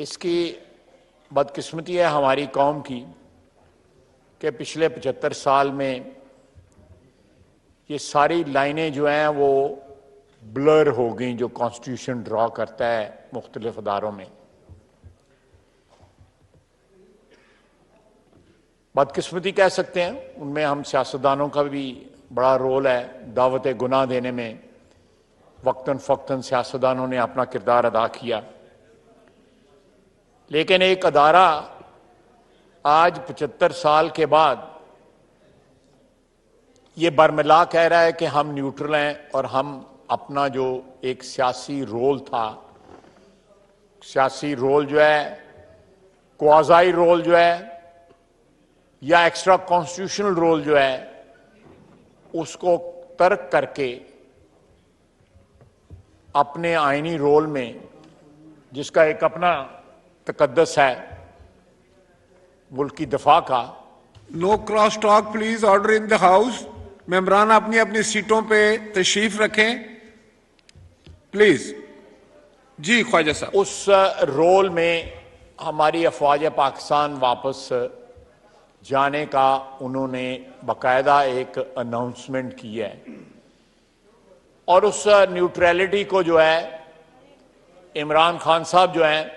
इसकी बदकिस्मती है हमारी कौम की कि पिछले 75 साल में ये सारी लाइनें जो हैं वो ब्लर हो गई जो कॉन्स्टिट्यूशन ड्रॉ करता है मुख्तलिफ अदारों में। बदकिस्मती कह सकते हैं, उनमें हम सियासतदानों का भी बड़ा रोल है। दावत गुनाह देने में वक्तन फ़क्तन सियासतदानों ने अपना किरदार अदा किया, लेकिन एक अदारा आज 75 साल के बाद ये बरमिला कह रहा है कि हम न्यूट्रल हैं और हम अपना जो एक सियासी रोल था, सियासी रोल जो है, क्वाज़ाई रोल जो है या एक्स्ट्रा कॉन्स्टिट्यूशनल रोल जो है, उसको तर्क करके अपने आईनी रोल में, जिसका एक अपना तकद्दस है मुल्क की दफा का। No cross talk please, order in the house. मेंबरान अपनी अपनी सीटों पे तशरीफ रखें प्लीज। जी ख्वाजा साहब, उस रोल में हमारी अफवाज पाकिस्तान वापस जाने का उन्होंने बाकायदा एक अनाउंसमेंट की है और उस न्यूट्रलिटी को जो है इमरान खान साहब जो हैं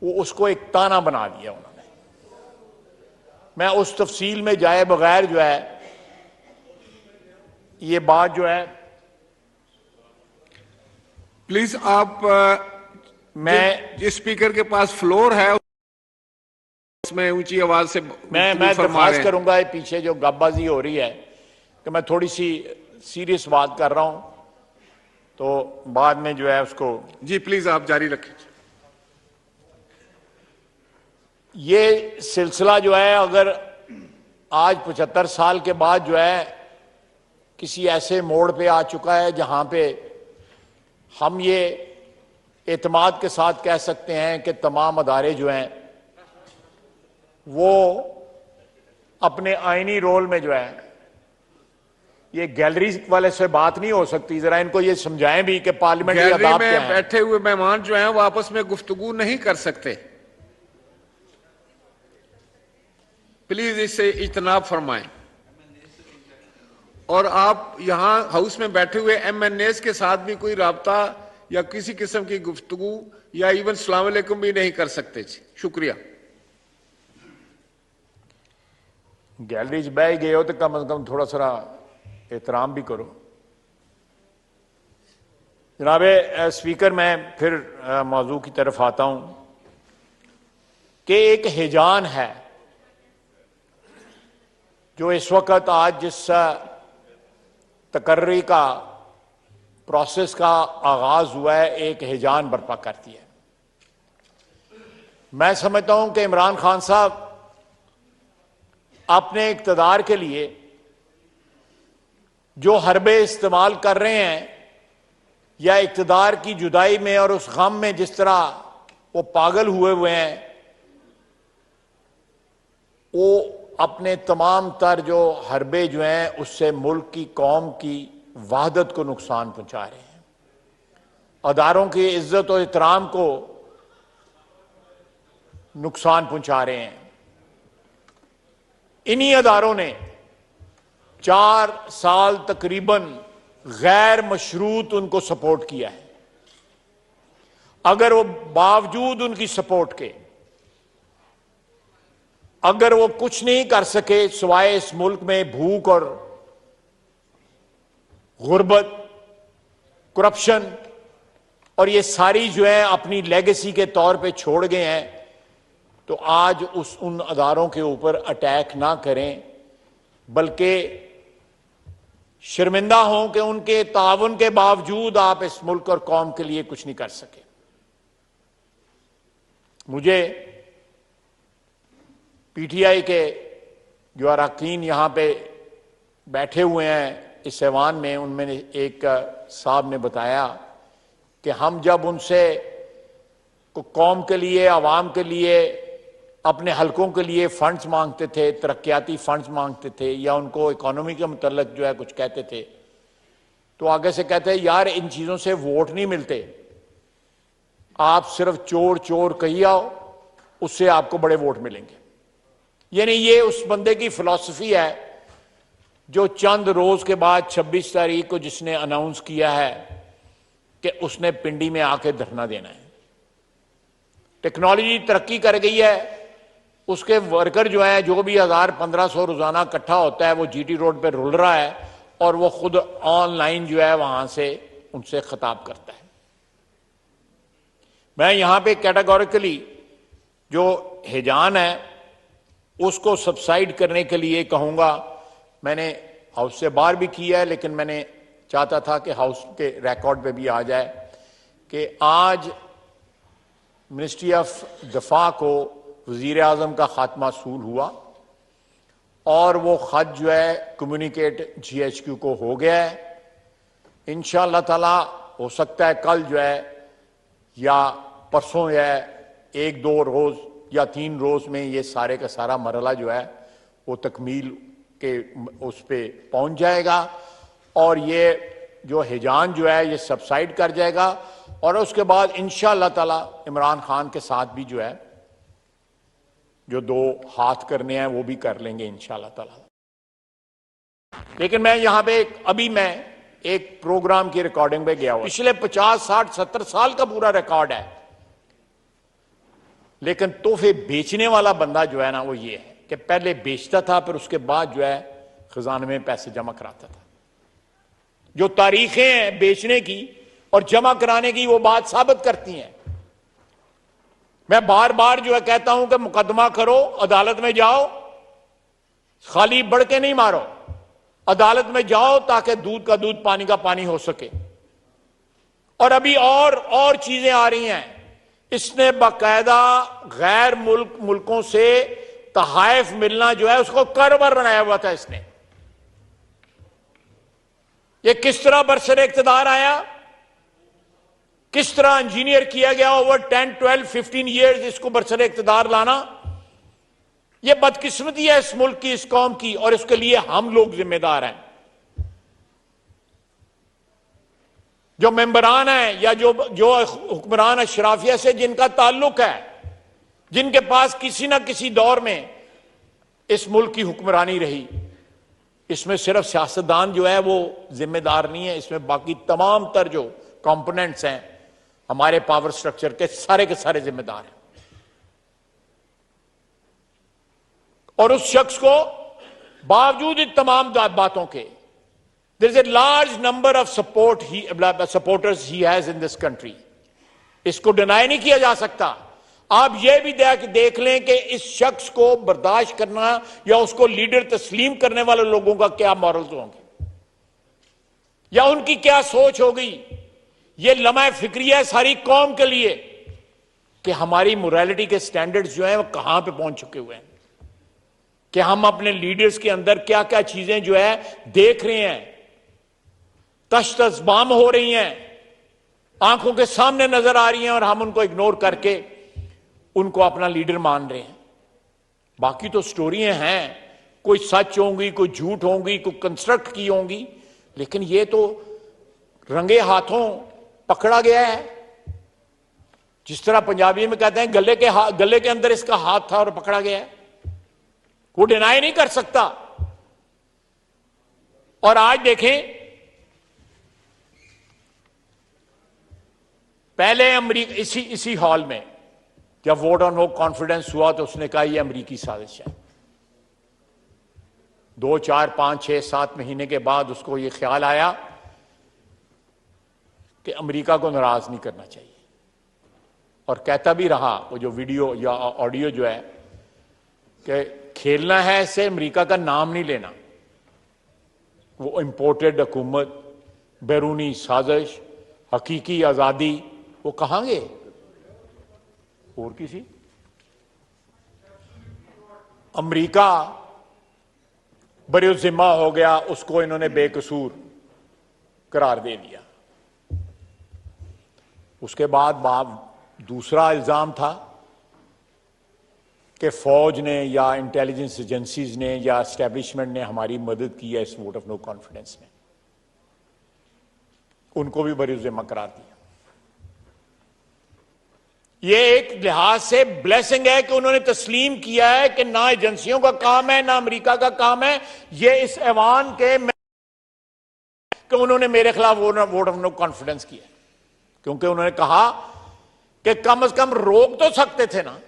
वो उसको एक ताना बना दिया उन्होंने। मैं उस तफसील में जाए बगैर जो है ये बात जो है, प्लीज आप मैं जिस स्पीकर के पास फ्लोर है उसमें ऊंची आवाज से मैं दरख्वास्त करूंगा, ये पीछे जो गपबाजी हो रही है कि मैं थोड़ी सी सीरियस बात कर रहा हूं तो बाद में जो है उसको। जी प्लीज आप जारी रखें। ये सिलसिला जो है अगर आज 75 साल के बाद जो है किसी ऐसे मोड़ पे आ चुका है जहां पे हम ये एतमाद के साथ कह सकते हैं कि तमाम अदारे जो हैं वो अपने आईनी रोल में जो है, ये गैलरी वाले से बात नहीं हो सकती, जरा इनको ये समझाएं भी कि पार्लियामेंट्री आदाब क्या हैं। बैठे हुए मेहमान जो हैं वो आपस में गुफ्तगू नहीं कर सकते, प्लीज इससे इज्तनाब फरमाएं। और आप यहां हाउस में बैठे हुए MNAs के साथ भी कोई राब्ता या किसी किस्म की गुफ्तगू या इवन सलाम अलैकुम भी नहीं कर सकते। शुक्रिया। गैलरी च बह गए हो तो कम से कम थोड़ा सा एहतराम भी करो। जनाबे स्पीकर, मैं फिर मौजू की तरफ आता हूं कि एक हिजान है जो इस वक्त आज जिस तकर्री का प्रोसेस का आगाज हुआ है, एक हिजान बर्पा करती है। मैं समझता हूं कि इमरान खान साहब अपने इक़्तिदार के लिए जो हरबे इस्तेमाल कर रहे हैं या इक़्तिदार की जुदाई में और उस गम में जिस तरह वो पागल हुए हैं, वो अपने तमाम तर जो हरबे जो हैं उससे मुल्क की कौम की वहदत को नुकसान पहुंचा रहे हैं, अदारों की इज्जत और एहतराम को नुकसान पहुंचा रहे हैं। इन्हीं अदारों ने 4 साल तकरीबन गैर मशरूत उनको सपोर्ट किया है। अगर वो बावजूद उनकी सपोर्ट के अगर वो कुछ नहीं कर सके सिवाय इस मुल्क में भूख और गुर्बत, करप्शन और ये सारी जो है अपनी लेगेसी के तौर पे छोड़ गए हैं, तो आज उन अदारों के ऊपर अटैक ना करें बल्कि शर्मिंदा हों कि उनके ताउन के बावजूद आप इस मुल्क और कौम के लिए कुछ नहीं कर सके। मुझे PTI के जो अरकान यहां पे बैठे हुए हैं इस ऐवान में, उनमें एक साहब ने बताया कि हम जब उनसे कौम के लिए, आवाम के लिए, अपने हलकों के लिए फंड्स मांगते थे, तरक्याती फंड्स मांगते थे या उनको इकोनॉमी के मुतल्लिक जो है कुछ कहते थे, तो आगे से कहते हैं यार इन चीज़ों से वोट नहीं मिलते, आप सिर्फ चोर चोर कही आओ, उससे आपको बड़े वोट मिलेंगे। यानी ये उस बंदे की फिलॉसफी है जो चंद रोज के बाद 26 तारीख को जिसने अनाउंस किया है कि उसने पिंडी में आके धरना देना है। टेक्नोलॉजी तरक्की कर गई है, उसके वर्कर जो है, जो भी 1000-1500 रोजाना इकट्ठा होता है, वो जीटी रोड पे रुल रहा है और वो खुद ऑनलाइन जो है वहां से उनसे खिताब करता है। मैं यहां पे कैटेगोरिकली जो हिजान है उसको सबसाइड करने के लिए कहूंगा। मैंने हाउस से बाहर भी किया है, लेकिन मैंने चाहता था कि हाउस के रिकॉर्ड पे भी आ जाए कि आज मिनिस्ट्री ऑफ दफा को वजीर आजम का खात्मा सूल हुआ और वो खत जो है कम्युनिकेट GHQ को हो गया है। इंशाअल्लाह ताला हो सकता है कल जो है या परसों या 1-2 रोज या 3 रोज में ये सारे का सारा मरला जो है वो तकमील के उस पे पहुंच जाएगा और ये जो हिजान जो है ये सबसाइड कर जाएगा और उसके बाद इंशाअल्लाह ताला इमरान खान के साथ भी जो है जो 2 हाथ करने हैं वो भी कर लेंगे इंशाअल्लाह ताला। लेकिन मैं यहां पे अभी मैं एक प्रोग्राम की रिकॉर्डिंग पे गया हुआ, पिछले 50, 60, 70 साल का पूरा रिकॉर्ड है, लेकिन तोहफे बेचने वाला बंदा जो है ना वो ये है कि पहले बेचता था, फिर उसके बाद जो है खजाने में पैसे जमा कराता था। जो तारीखें हैं बेचने की और जमा कराने की वो बात साबित करती हैं। मैं बार बार जो है कहता हूं कि मुकदमा करो, अदालत में जाओ, खाली बढ़ के नहीं मारो, अदालत में जाओ ताकि दूध का दूध पानी का पानी हो सके। और अभी और चीजें आ रही हैं। इसने बाकायदा गैर मुल्कों से तहाइफ मिलना जो है उसको करवर बनाया हुआ था इसने। ये किस तरह बरसर इख्तिदार आया, किस तरह इंजीनियर किया गया ओवर 10, 12, 15 ईयर्स इसको बरसर इख्तिदार लाना। ये बदकिस्मती है इस मुल्क की, इस कौम की, और इसके लिए हम लोग जिम्मेदार हैं। जो मेंबरान हैं या जो हुक्मरान अशराफिया से जिनका ताल्लुक है, जिनके पास किसी ना किसी दौर में इस मुल्क की हुक्मरानी रही, इसमें सिर्फ सियासतदान जो है वो जिम्मेदार नहीं है, इसमें बाकी तमाम तर जो कंपोनेंट्स हैं हमारे पावर स्ट्रक्चर के सारे जिम्मेदार हैं। और उस शख्स को बावजूद इन तमाम बातों के there is a large number of supporters he has in this country, इसको डिनाई नहीं किया जा सकता। आप यह भी देख लें कि इस शख्स को बर्दाश्त करना या उसको लीडर तस्लीम करने वाले लोगों का क्या मॉरल्स होंगे या उनकी क्या सोच होगी। यह लम्हा फिक्री है सारी कौम के लिए कि हमारी मोरालिटी के स्टैंडर्ड्स जो हैं वो कहां पे पहुंच चुके हुए हैं, कि हम अपने लीडर्स के अंदर क्या क्या चीजें जो है देख रहे हैं, तश्तज़बाम हो रही हैं, आंखों के सामने नजर आ रही हैं और हम उनको इग्नोर करके उनको अपना लीडर मान रहे हैं। बाकी तो स्टोरियां हैं, कोई सच होंगी, कोई झूठ होंगी, कोई कंस्ट्रक्ट की होंगी, लेकिन ये तो रंगे हाथों पकड़ा गया है। जिस तरह पंजाबी में कहते हैं गले के अंदर इसका हाथ था और पकड़ा गया है, वो डिनाई नहीं कर सकता। और आज देखें, पहले अमरीका इसी हॉल में जब वोट ऑन नो कॉन्फिडेंस हुआ तो उसने कहा यह अमरीकी साजिश है। 2, 4, 5, 6, 7 महीने के बाद उसको यह ख्याल आया कि अमरीका को नाराज नहीं करना चाहिए, और कहता भी रहा, वो जो वीडियो या ऑडियो जो है कि खेलना है इससे, अमरीका का नाम नहीं लेना। वो इंपोर्टेड हुकूमत, बैरूनी साजिश, हकीकी आजादी, वो कहां गए? और किसी अमरीका बरे जिम्मा हो गया, उसको इन्होंने बेकसूर करार दे दिया। उसके बाद दूसरा इल्जाम था कि फौज ने या इंटेलिजेंस एजेंसीज ने या एस्टेब्लिशमेंट ने हमारी मदद की है इस वोट ऑफ नो कॉन्फिडेंस में, उनको भी बरी जिम्मा करार दिया। ये एक लिहाज से ब्लेसिंग है कि उन्होंने तस्लीम किया है कि ना एजेंसियों का काम है ना अमेरिका का काम है, ये इस ऐवान के कि उन्होंने मेरे खिलाफ वोट ऑफ नो कॉन्फिडेंस किया, क्योंकि उन्होंने कहा कि कम से कम रोक तो सकते थे ना।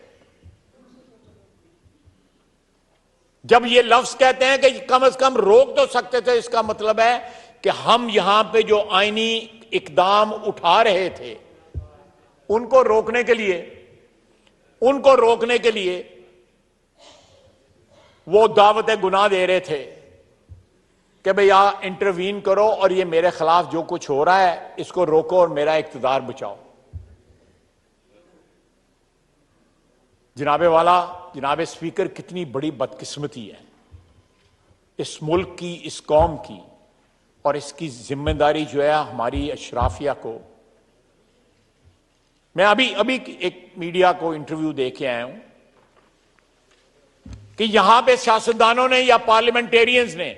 जब ये लफ्ज कहते हैं कि कम से कम रोक तो सकते थे, इसका मतलब है कि हम यहां पे जो आईनी इकदाम उठा रहे थे उनको रोकने के लिए वो दावत गुनाह दे रहे थे कि भैया इंटरवीन करो और ये मेरे खिलाफ जो कुछ हो रहा है इसको रोको और मेरा इख्तिदार बचाओ। जनाबे वाला, जनाबे स्पीकर, कितनी बड़ी बदकिस्मती है इस मुल्क की, इस कौम की, और इसकी जिम्मेदारी जो है हमारी अशराफिया को। मैं अभी एक मीडिया को इंटरव्यू दे के आया हूं कि यहां पे सियासतदानों ने या पार्लियामेंटेरियंस ने,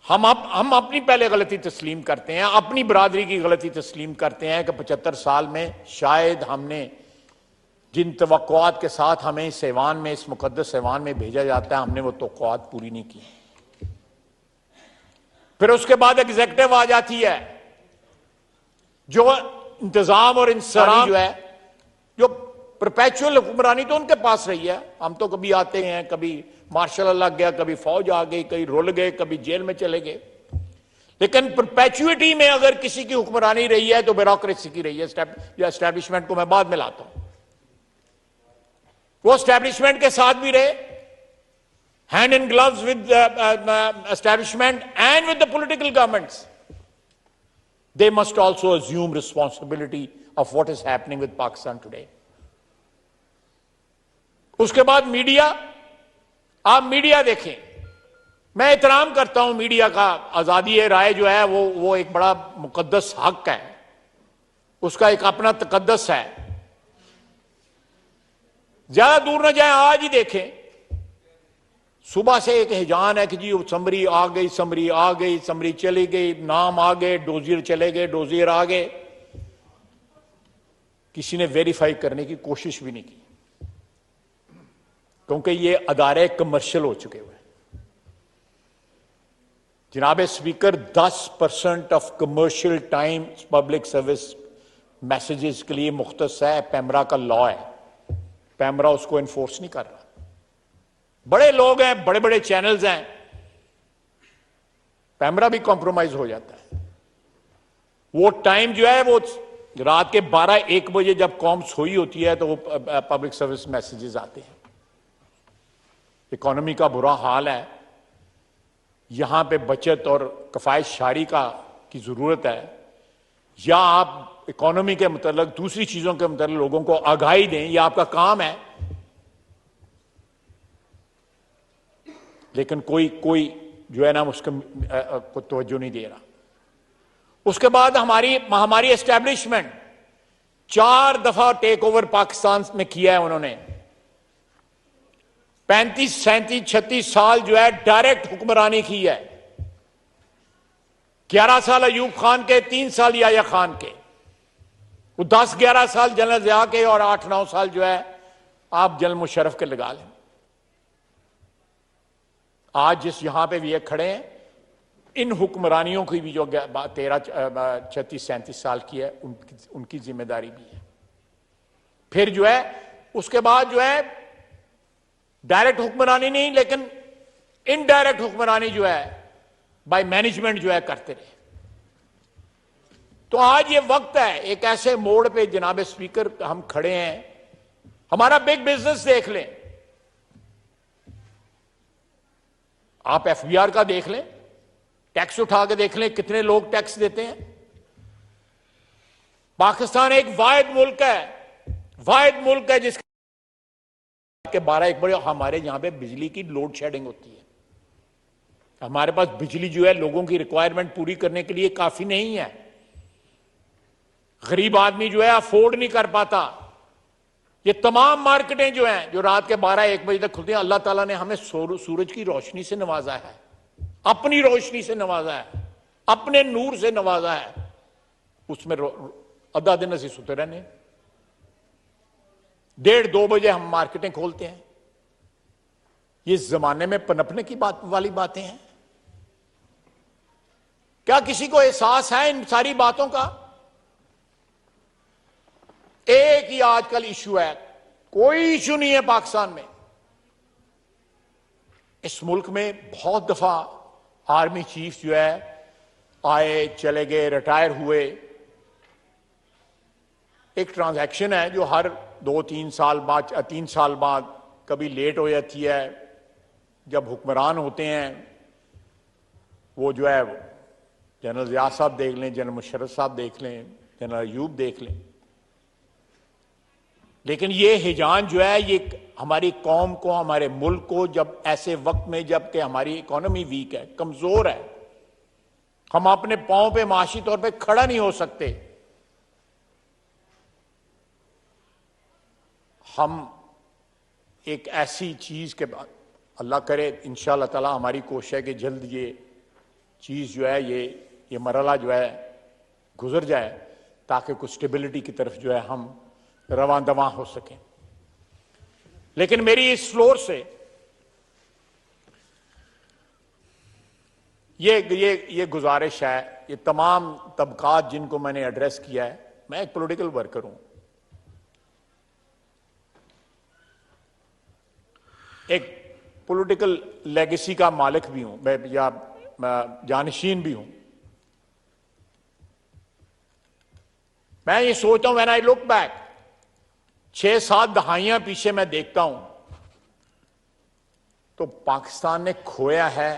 हम अपनी पहले गलती तस्लीम करते हैं, अपनी बरादरी की गलती तस्लीम करते हैं कि 75 साल में शायद हमने जिन तवक्कुआत के साथ हमें इस ऐवान में, इस मुकद्दस ऐवान में भेजा जाता है, हमने वो तवक्कुआत पूरी नहीं की। फिर उसके बाद एग्जीक्यूटिव आ जाती है जो इंतजाम और इंसराम जो है, जो परपेचुअल हुक्मरानी तो उनके पास रही है। हम तो कभी आते हैं, कभी मार्शल लग गया, कभी फौज आ गई, कहीं रुल गए, कभी जेल में चले गए, लेकिन परपेचुइटी में अगर किसी की हुक्मरानी रही है तो ब्यूरोक्रेसी की रही है। एस्टैब्लिशमेंट को मैं बाद में लाता हूं, वो एस्टैब्लिशमेंट के साथ भी रहे, hand in gloves with the establishment and with the political governments. They must also assume responsibility of what is happening with Pakistan today. उसके बाद मीडिया, आप मीडिया देखें, मैं एहतराम करता हूं मीडिया का, आजादी राय जो है वो एक बड़ा मुकद्दस हक है, उसका एक अपना तकद्दस है। ज्यादा दूर न जाए, आज ही देखें, सुबह से एक हिजान है कि जी समरी आ गई, समरी आ गई, समरी चली गई, नाम आ गए, डोजियर चले गए, डोजियर आ गए। किसी ने वेरीफाई करने की कोशिश भी नहीं की, क्योंकि ये अदारे कमर्शियल हो चुके हुए। जनाब speaker, 10% of commercial time public service messages के लिए मुख्तस है। पैमरा का लॉ है, पैमरा उसको एनफोर्स नहीं कर रहा। बड़े लोग हैं, बड़े बड़े चैनल्स हैं, पैमरा भी कॉम्प्रोमाइज हो जाता है। वो टाइम जो है वो रात के 12-1 बजे जब कौम सोई होती है तो वो पब्लिक सर्विस मैसेजेस आते हैं। इकोनॉमी का बुरा हाल है, यहां पे बचत और कफायश शारी की जरूरत है, या आप इकोनॉमी के मतलब दूसरी चीजों के मतलब लोगों को आगाही दें, यह आपका काम है। लेकिन कोई जो है ना उसको तवज्जो नहीं दे रहा। उसके बाद हमारी एस्टैब्लिशमेंट 4 दफा टेक ओवर पाकिस्तान में किया है उन्होंने। 35, 37, 36 साल जो है डायरेक्ट हुक्मरानी की है। 11 साल अयूब खान के, 3 साल याया खान के, वो 10-11 साल जनरल ज़िया के, और 8-9 साल जो है आप जनरल मुशर्रफ के लगा लें। आज जिस यहां पे भी खड़े हैं, इन हुक्मरानियों की भी जो 13, 36, 37 साल की है, उनकी जिम्मेदारी भी है। फिर जो है उसके बाद जो है डायरेक्ट हुक्मरानी नहीं, लेकिन इनडायरेक्ट हुक्मरानी जो है बाय मैनेजमेंट जो है करते रहे। तो आज ये वक्त है, एक ऐसे मोड़ पे जनाब स्पीकर हम खड़े हैं। हमारा बिग बिजनेस देख लें, आप एफबीआर का देख लें, टैक्स उठा के देख लें कितने लोग टैक्स देते हैं। पाकिस्तान एक वाहिद मुल्क है जिसके 12-1 बजे हमारे यहां पे बिजली की लोड शेडिंग होती है। हमारे पास बिजली जो है लोगों की रिक्वायरमेंट पूरी करने के लिए काफी नहीं है। गरीब आदमी जो है अफोर्ड नहीं कर पाता। ये तमाम मार्केटें जो हैं जो रात के 12-1 बजे तक खुलती हैं, अल्लाह ताला ने हमें सूरज की रोशनी से नवाजा है, अपनी रोशनी से नवाजा है, अपने नूर से नवाजा है। उसमें अद्धा दिन असी सुते रहने, 1:30-2 बजे हम मार्केटें खोलते हैं। ये जमाने में पनपने की बात वाली बातें हैं? क्या किसी को एहसास है इन सारी बातों का? एक ही आजकल इशू है, कोई इशू नहीं है पाकिस्तान में। इस मुल्क में बहुत दफा आर्मी चीफ जो है आए चले गए, रिटायर हुए। एक ट्रांजैक्शन है जो हर 2-3 साल बाद, 3 साल बाद कभी लेट हो जाती है। जब हुक्मरान होते हैं वो जो है जनरल ज़िया साहब देख लें, जनरल मुशर्रफ साहब देख लें, जनरल अयूब देख लें, लेकिन ये हिजान जो है ये हमारी कौम को, हमारे मुल्क को, जब ऐसे वक्त में जबकि हमारी इकोनॉमी वीक है, कमजोर है, हम अपने पांव पे माशी तौर पे खड़ा नहीं हो सकते, हम एक ऐसी चीज के बाद, अल्लाह करे इंशाअल्लाह ताला हमारी कोशिश है कि जल्द ये चीज जो है ये मरहला जो है गुजर जाए, ताकि कुछ स्टेबिलिटी की तरफ जो है हम रवां दवां हो सकें। लेकिन मेरी इस फ्लोर से ये गुजारिश है, ये तमाम तबकात जिनको मैंने एड्रेस किया है, मैं एक पॉलिटिकल वर्कर हूं, एक पॉलिटिकल लेगेसी का मालिक भी हूं, या जानशीन भी हूं। मैं ये सोचता हूं, व्हेन आई लुक बैक, 6-7 दहाइयां पीछे मैं देखता हूं तो पाकिस्तान ने खोया है,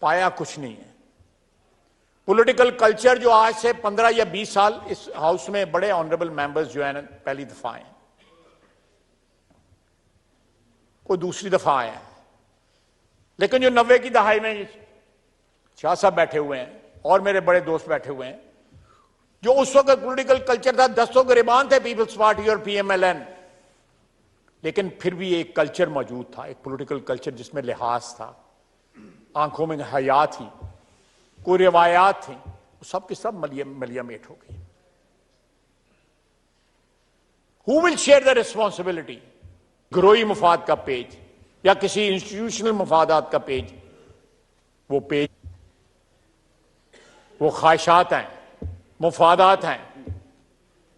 पाया कुछ नहीं है। पॉलिटिकल कल्चर जो आज से 15 या 20 साल इस हाउस में बड़े ऑनरेबल मेंबर्स जो है ना पहली दफा आए, कोई दूसरी दफा आया है, लेकिन जो 90 की दहाई में शाह साहब बैठे हुए हैं और मेरे बड़े दोस्त बैठे हुए हैं, जो उस वक्त पॉलिटिकल कल्चर था, 10 गिरबान थे पीपल्स पार्टी और पीएमएलएन, लेकिन फिर भी एक कल्चर मौजूद था, एक पॉलिटिकल कल्चर जिसमें लिहाज था, आंखों में हया थी, कोई रिवायात थी, सब के सब मलियामेट हो गई। Who will share the responsibility? घरोई मुफाद का पेज या किसी इंस्टीट्यूशनल मुफादात का पेज, वो पेज, वो ख्वाहिशात हैं, मुफादात हैं।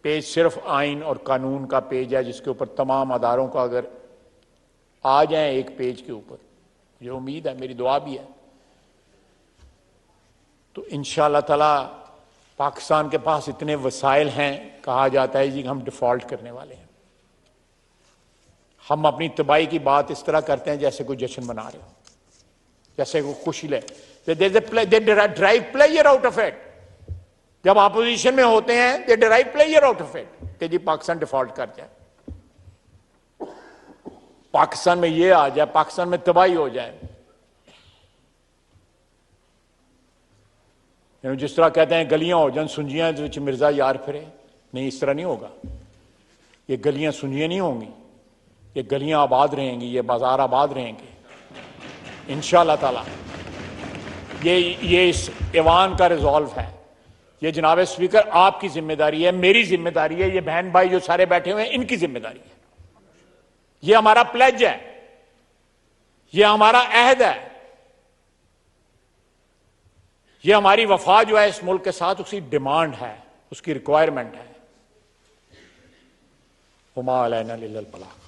पेज सिर्फ आइन और कानून का पेज है, जिसके ऊपर तमाम अदारों का अगर आ जाए एक पेज के ऊपर, ये उम्मीद है, मेरी दुआ भी है, तो इंशाअल्लाह ताला पाकिस्तान के पास इतने वसाइल हैं, कहा जाता है जी हम डिफॉल्ट करने वाले हैं। हम अपनी तबाही की बात इस तरह करते हैं जैसे कोई जश्न मना रहे हो, जैसे कोई खुशी ले, they drive player out of it. जब अपोजिशन में होते हैं they drive player out of it कि जी पाकिस्तान डिफॉल्ट कर जाए, पाकिस्तान में ये आ जाए, पाकिस्तान में तबाही हो जाए। जिस तरह कहते हैं गलियां हो जान सुंजियां विच मिर्जा यार फिरे, नहीं इस तरह नहीं होगा। ये गलियां सुंजियां नहीं होंगी, ये गलियां आबाद रहेंगी, ये बाजार आबाद रहेंगे इंशाअल्लाह ताला। ये इस ऐवान का रिजॉल्व है। ये जनाब स्पीकर आपकी जिम्मेदारी है, मेरी जिम्मेदारी है, ये बहन भाई जो सारे बैठे हुए हैं इनकी जिम्मेदारी है। ये हमारा प्लेज है, ये हमारा अहद है, ये हमारी वफा जो है इस मुल्क के साथ, उसकी डिमांड है, उसकी रिक्वायरमेंट है। हुमा अलैना लिल्लल बलाग।